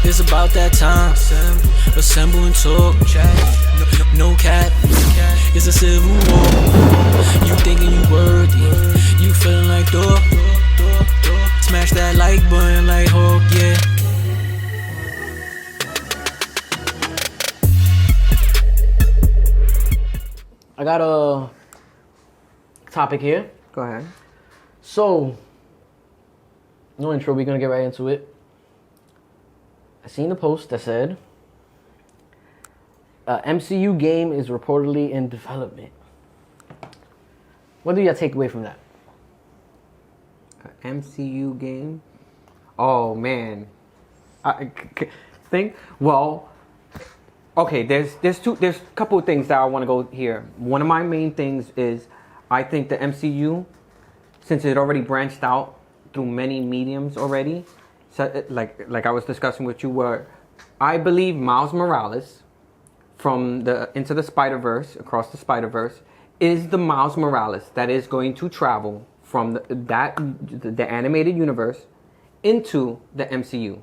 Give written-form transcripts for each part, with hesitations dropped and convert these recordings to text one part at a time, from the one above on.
It's about that time. Assemble and talk. No cap. It's a civil war. You thinking you worthy. You feeling like door. Smash that like button like Hulk, yeah. I got a topic here. Go ahead. So, no intro, we're gonna get right into it. I seen the post that said, MCU game is reportedly in development. What do y'all take away from that? MCU game? Oh man, I think. Well, okay. There's a couple of things that I want to go here. One of my main things is I think the MCU, since it already branched out through many mediums already, so like I was discussing with you, where I believe Miles Morales from the Into the Spiderverse, across the Spiderverse, is the Miles Morales that is going to travel from the animated universe into the MCU.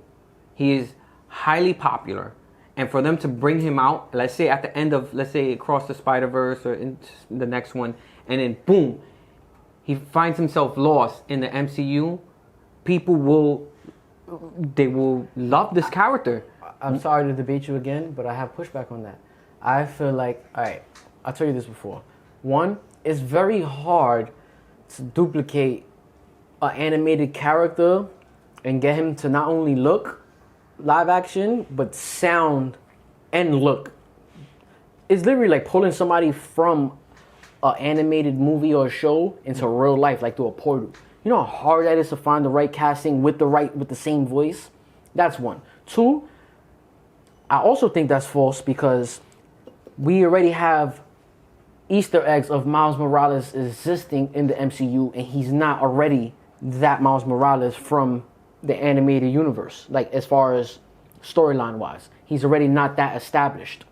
He is highly popular, and for them to bring him out, let's say at the end of, let's say across the Spider-Verse or into the next one, and then boom, he finds himself lost in the MCU, people will love this character. I'm sorry to debate you again, but I have pushback on that. I feel like, alright, I'll tell you this before. One, it's very hard to duplicate an animated character and get him to not only look live action, but sound and look. It's literally like pulling somebody from an animated movie or show into real life, like through a portal. You know how hard that is to find the right casting with the same voice? That's one. Two, I also think that's false because we already have Easter eggs of Miles Morales existing in the MCU, and he's not already that Miles Morales from the animated universe. Like, as far as storyline wise, he's already not that established.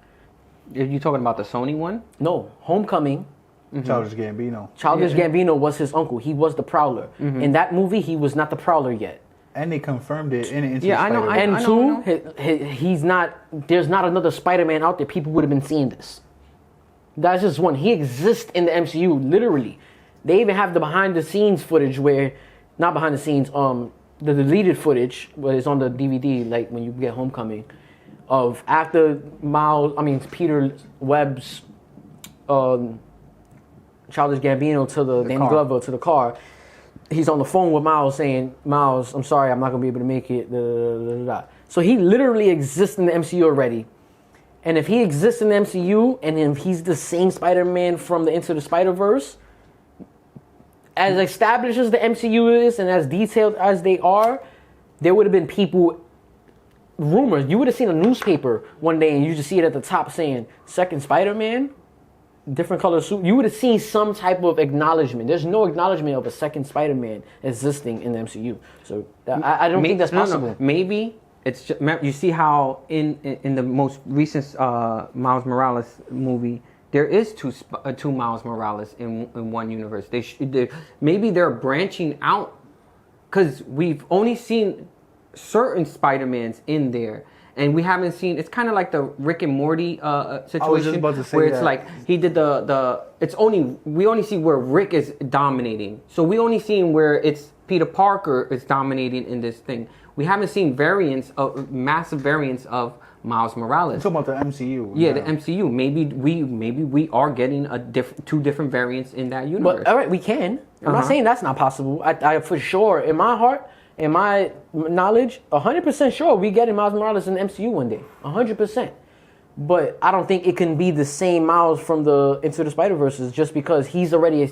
Are you talking about the Sony one? No, Homecoming. Childish Gambino. Childish Gambino was his uncle. He was the Prowler. In that movie, he was not the Prowler yet. And they confirmed it in Into Yeah, the I know, Spider-Verse. And two, he's not. There's not another Spider-Man out there. People would have been seeing this. That's just one. He exists in the MCU, literally. They even have the behind-the-scenes footage where, not behind the scenes, the deleted footage where it's on the DVD, like when you get Homecoming, of after Peter Webb's Childish Gambino to the Danny car. Glover to the car. He's on the phone with Miles saying, Miles, I'm sorry, I'm not going to be able to make it. So he literally exists in the MCU already. And if he exists in the MCU, and if he's the same Spider-Man from the Into the Spider-Verse, as established as the MCU is and as detailed as they are, there would have been rumors. You would have seen a newspaper one day and you just see it at the top saying, second Spider-Man, different color suit. You would have seen some type of acknowledgement. There's no acknowledgement of a second Spider-Man existing in the MCU. So I don't think that's possible. No. Maybe it's just, you see how in the most recent Miles Morales movie, there is two Miles Morales in one universe. Maybe they're branching out because we've only seen certain Spider-Mans in there. And we haven't seen. It's kind of like the Rick and Morty situation, I was just about to say where it's that. like he did we only see where Rick is dominating. So we only seen where it's Peter Parker is dominating in this thing. We haven't seen massive variants of Miles Morales. I'm talking about the MCU. Yeah, the MCU. Maybe we are getting two different variants in that universe. But all right, we can. I'm not saying that's not possible. I for sure, in my heart, in my knowledge, 100% sure we getting Miles Morales in the MCU one day. 100%. But I don't think it can be the same Miles from the Into the Spider-Verse just because he's already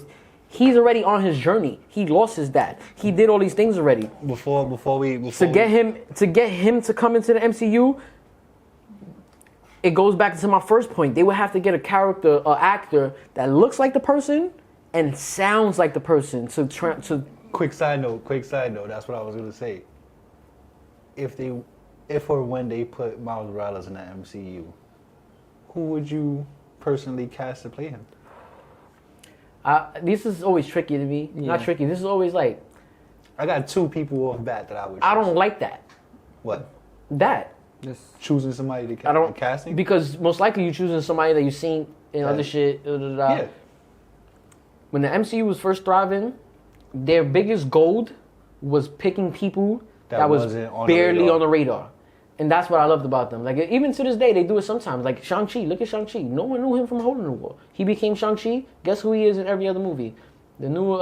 on his journey. He lost his dad. He did all these things already. Before To get him to come into the MCU, it goes back to my first point. They would have to get an actor that looks like the person and sounds like the person to Quick side note. That's what I was gonna say. If or when they put Miles Morales in the MCU, who would you personally cast to play him? This is always tricky to me. Yeah. Not tricky. This is always like, I got two people off bat that I would choose. I don't like that. What? That. Just Choosing somebody to I don't casting? because most likely you're choosing somebody that you've seen in other shit. Yeah. When the MCU was first thriving, their biggest gold was picking people that was wasn't on the barely radar. on the radar. And that's what I loved about them. Like, even to this day, they do it sometimes. Like, Shang-Chi. Look at Shang-Chi. No one knew him from Hole in the Wall. He became Shang-Chi. Guess who he is in every other movie? The new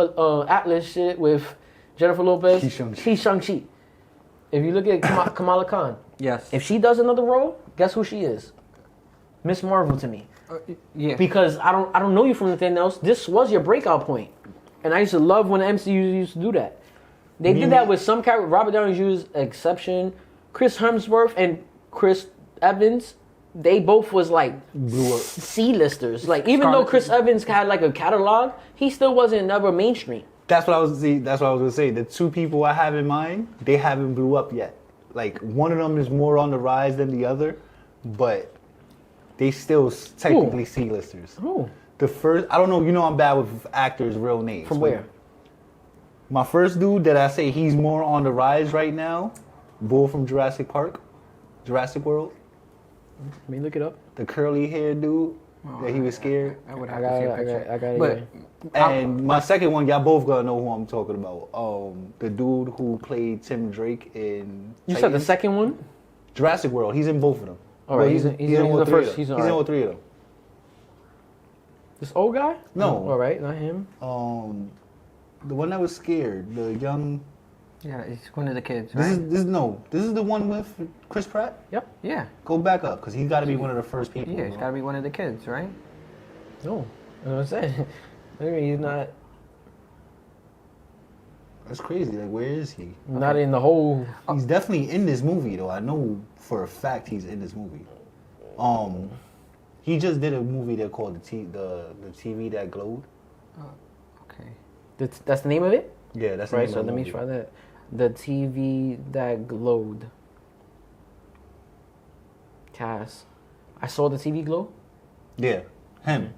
Atlas shit with Jennifer Lopez. He's Shang-Chi. He's Shang-Chi. If you look at Kamala Khan, yes. if she does another role, guess who she is? Miss Marvel to me. Yeah. Because I don't know you from anything else. This was your breakout point. And I used to love when the MCU used to do that. They did that with some characters. Robert Downey Jr.'s exception. Chris Hemsworth and Chris Evans, they both was like C-listers. Like, even though Chris Evans had like a catalog, he still wasn't never mainstream. That's what I was gonna say. The two people I have in mind, they haven't blew up yet. Like, one of them is more on the rise than the other, but they still technically C-listers. Who? The first, I don't know. You know, I'm bad with actors' real names. From where? My first dude that I say he's more on the rise right now, Bull from Jurassic World. Let me look it up. The curly hair dude that he was scared. I would I have got to see a it. picture. I got it. But And my second one, y'all both gonna know who I'm talking about. The dude who played Tim Drake in. You said the Titans. second one? Jurassic World. He's in both of them. All right, Well, he's in all the three first. of them. He's in all all right. three of them. This old guy? No. All right, not him. The one that was scared, the young. yeah, it's one of the kids, This right? is the one with Chris Pratt. Yep. Yeah. Go back up, because he's got to be one of the first people. Yeah, it's got to be one of the kids, right? No. That's what I'm saying. I mean, he's not That's crazy. Like, where is he? not in the whole. He's definitely in this movie, though. I know for a fact he's in this movie. He just did a movie there called the TV That Glowed. Okay. That's the name of it? Yeah, that's the Right, name so of the let me movie. try that. The TV That Glowed. Cass. I saw the TV glow? Yeah, him.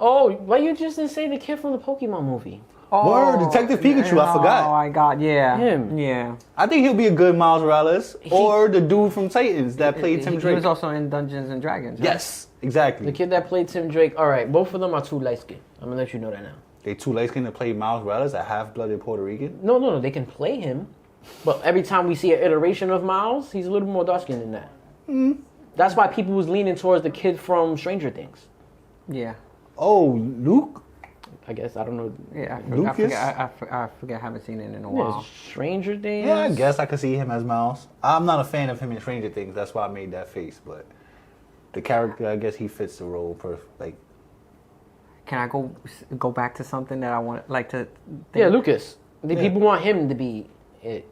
Oh, why you just didn't say the kid from the Pokemon movie? Word, Detective Pikachu, I forgot. Oh, I got, yeah. Him. Yeah. I think he'll be a good Miles Morales, or the dude from Titans that played Tim He Drake. was also in Dungeons and Dragons. Right? Yes, exactly. The kid that played Tim Drake. All right, both of them are too light skinned. I'm gonna let you know that now. They too light skinned to play Miles Morales, a half-blooded Puerto Rican. No, they can play him, but every time we see an iteration of Miles, he's a little more dark skinned than that. That's why people was leaning towards the kid from Stranger Things. Yeah. Oh, Luke? I guess I don't know. Yeah, Lucas? I forget. I haven't seen it in a Yeah, while. Stranger Things. Yeah, I guess I could see him as Miles. I'm not a fan of him in Stranger Things. That's why I made that face. But the character, I guess he fits the role perfect. Like, Can I go back to something that I want like to? Think? Yeah, Lucas. The Yeah. people want him to be it.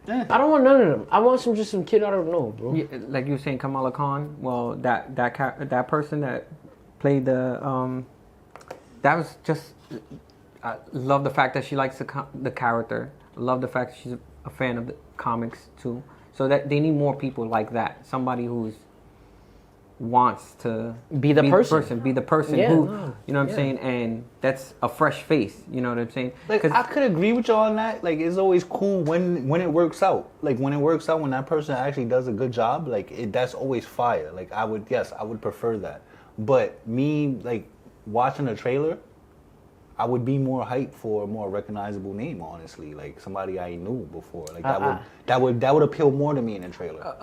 eh. I don't want none of them. I want just some kid I don't know, bro. Yeah, like you were saying, Kamala Khan. Well, that person that played the that was just. I love the fact that she likes the character. I love the fact that she's a fan of the comics too. So that they need more people like that. Somebody who's wants to Be the person. be the person Yeah, who no, you know what I'm yeah. saying, and that's a fresh face. You know what I'm saying? Like, 'Cause- I could agree with y'all on that. Like, it's always cool when it works out. Like, when it works out, when that person actually does a good job, like, that's always fire. Like, I would prefer that. But me, like, watching a trailer, I would be more hyped for a more recognizable name, honestly. Like, somebody I knew before. Like, that would appeal more to me in a trailer.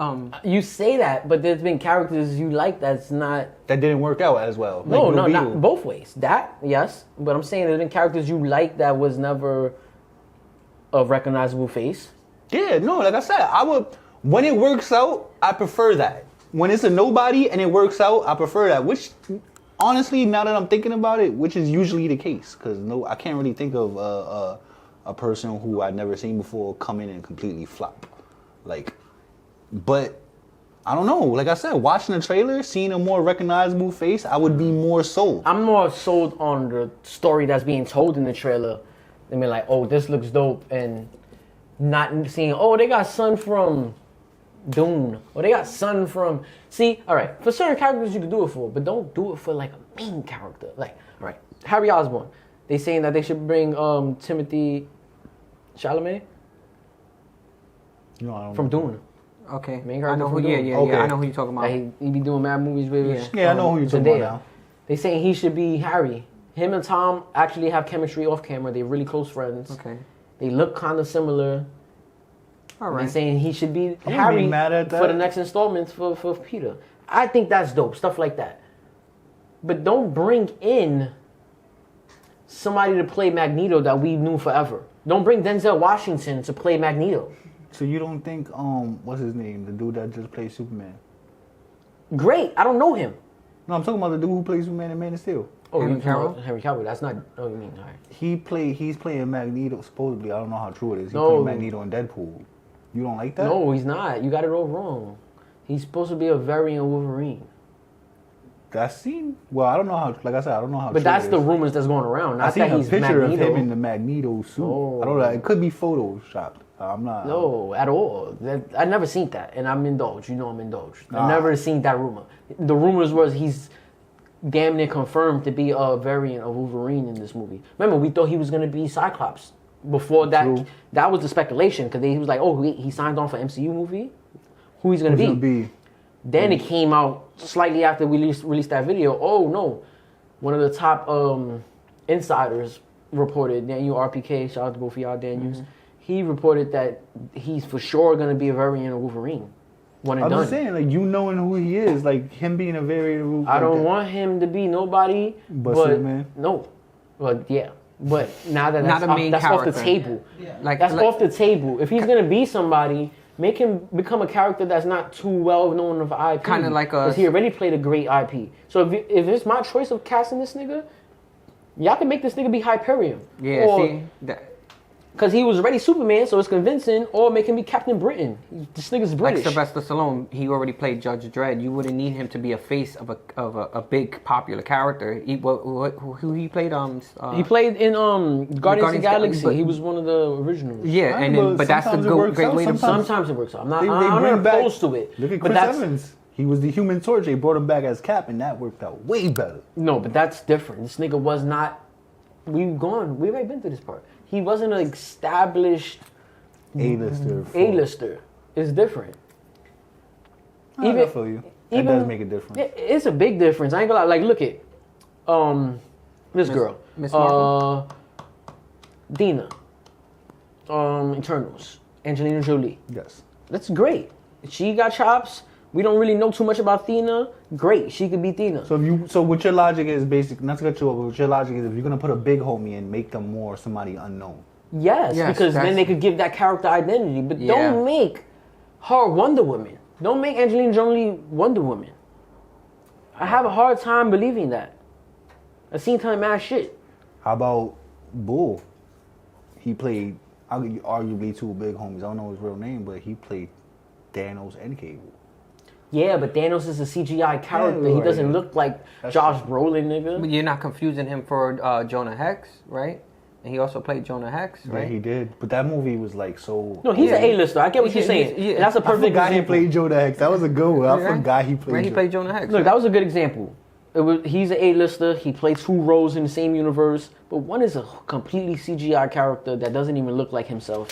You say that, but there's been characters you like that's not. That didn't work out as well. Like No, Blue no, Beetle. not both ways. That, yes, but I'm saying there's been characters you like that was never a recognizable face. Yeah, no, like I said, when it works out, I prefer that. When it's a nobody and it works out, I prefer that. Which, honestly, now that I'm thinking about it, which is usually the case, because I can't really think of a person who I'd never seen before come in and completely flop. Like, but I don't know. Like I said, watching the trailer, seeing a more recognizable face, I would be more sold. I'm more sold on the story that's being told in the trailer than be like, oh, this looks dope, and not seeing, oh, they got son from Dune, or they got son from. See, all right, for certain characters you can do it for, but don't do it for like a main character. Like, all right, Harry Osborn. They saying that they should bring Timothy Chalamet. No, I don't from know. Dune. Okay. Main I character know who. from Yeah, Dune. yeah, Okay. yeah. I know who you're talking about. Like he be doing mad movies with. Yeah, I know who you're talking about Zendaya. now. They saying he should be Harry. Him and Tom actually have chemistry off camera. They're really close friends. Okay. They look kind of similar. All They're right. saying he should be be Harry mad at for that. the next installments for Peter. I think that's dope. Stuff like that. But don't bring in somebody to play Magneto that we knew forever. Don't bring Denzel Washington to play Magneto. So you don't think what's his name? The dude that just played Superman. Great. I don't know him. No, I'm talking about the dude who plays Superman in Man of Steel. Oh, Henry you Cavill? Henry Cavill. That's not. Oh, you mean all right. He's playing Magneto. Supposedly, I don't know how true it is. He's No. playing Magneto in Deadpool. You don't like that? No, he's not. You got it all wrong. He's supposed to be a variant of Wolverine. That scene? Well, I don't know how. Like I said, I don't know how. But true that's it the is. rumors that's going around. I Not seen that a he's picture Magneto. of him in the Magneto suit. Oh. I don't know. It could be photoshopped. I'm not. No, at all. I never seen that, and I'm indulged. You know I'm indulged. I Nah. never seen that rumor. The rumors was he's damn near confirmed to be a variant of Wolverine in this movie. Remember, we thought he was gonna be Cyclops before that. True. That was the speculation because he was like, oh, he signed on for MCU movie. Who he's gonna Who's be? gonna be? Then it came out slightly after we released that video. Oh no, one of the top insiders reported, Daniel RPK, shout out to both of y'all Daniels. He reported that he's for sure gonna be a variant of Wolverine. One and I'm done. just saying, like, you knowing who he is, like him being a variant. I don't want him to be nobody But but Superman? no. But yeah. But now that Not that's, a main that's off the character. table. Like That's off the table. If he's gonna be somebody, make him become a character that's not too well known of IP. Kinda like a- because he already played a great IP. So if it's my choice of casting this nigga, y'all can make this nigga be Hyperion. Yeah. Or, See. That, because he was already Superman, so it's convincing. Or make him be Captain Britain. This nigga's like British. Sylvester Stallone, he already played Judge Dredd. You wouldn't need him to be a face of a big popular character. Who he played? He played in Guardians of the Guardians- Galaxy. but- he was one of the originals. Yeah, and But then but that's the sometimes it works great out, way to. sometimes- Sometimes it works out. I'm not. They I'm bring not back- opposed to it. Look at but Chris that's Evans. He was the Human Torch. They brought him back as Cap, and that worked out way better. no, but that's different. This nigga was not. We've already been through this part. He wasn't an established A-lister. A-lister. It's different. I feel you. That even- does make a difference. It's a big difference. I ain't gonna lie. Like, look at this girl, Miss Marvel? Dina, Eternals, Angelina Jolie. Yes. That's great. She got chops. We don't really know too much about Thena. Great, she could be Thena. So what your logic is basically, not to cut you off, but what your logic is if you're gonna put a big homie in, make them more somebody unknown. Yes, Yes, because then that's- they could give that character identity. But Yeah. don't make her Wonder Woman. Don't make Angelina Jolie Wonder Woman. I have a hard time believing that. I've seen time mad shit. How about Bull? He played arguably two big homies. I don't know his real name, but he played Thanos and Cable. Yeah, but Thanos is a CGI character. Yeah, He doesn't right. look like That's Josh true. Brolin, nigga. But you're not confusing him for Jonah Hex, right? And he also played Jonah Hex, Yeah, right? he did. But that movie was like so. No, he's Yeah. an A-lister. I get what you're Yeah, saying. yeah. That's a I perfect forgot he example. played Jonah Hex. That was a good one. I Right? forgot he played. Right, he played Jonah Hex. Look, that was a good example. He's an A-lister. He played two roles in the same universe, but one is a completely CGI character that doesn't even look like himself.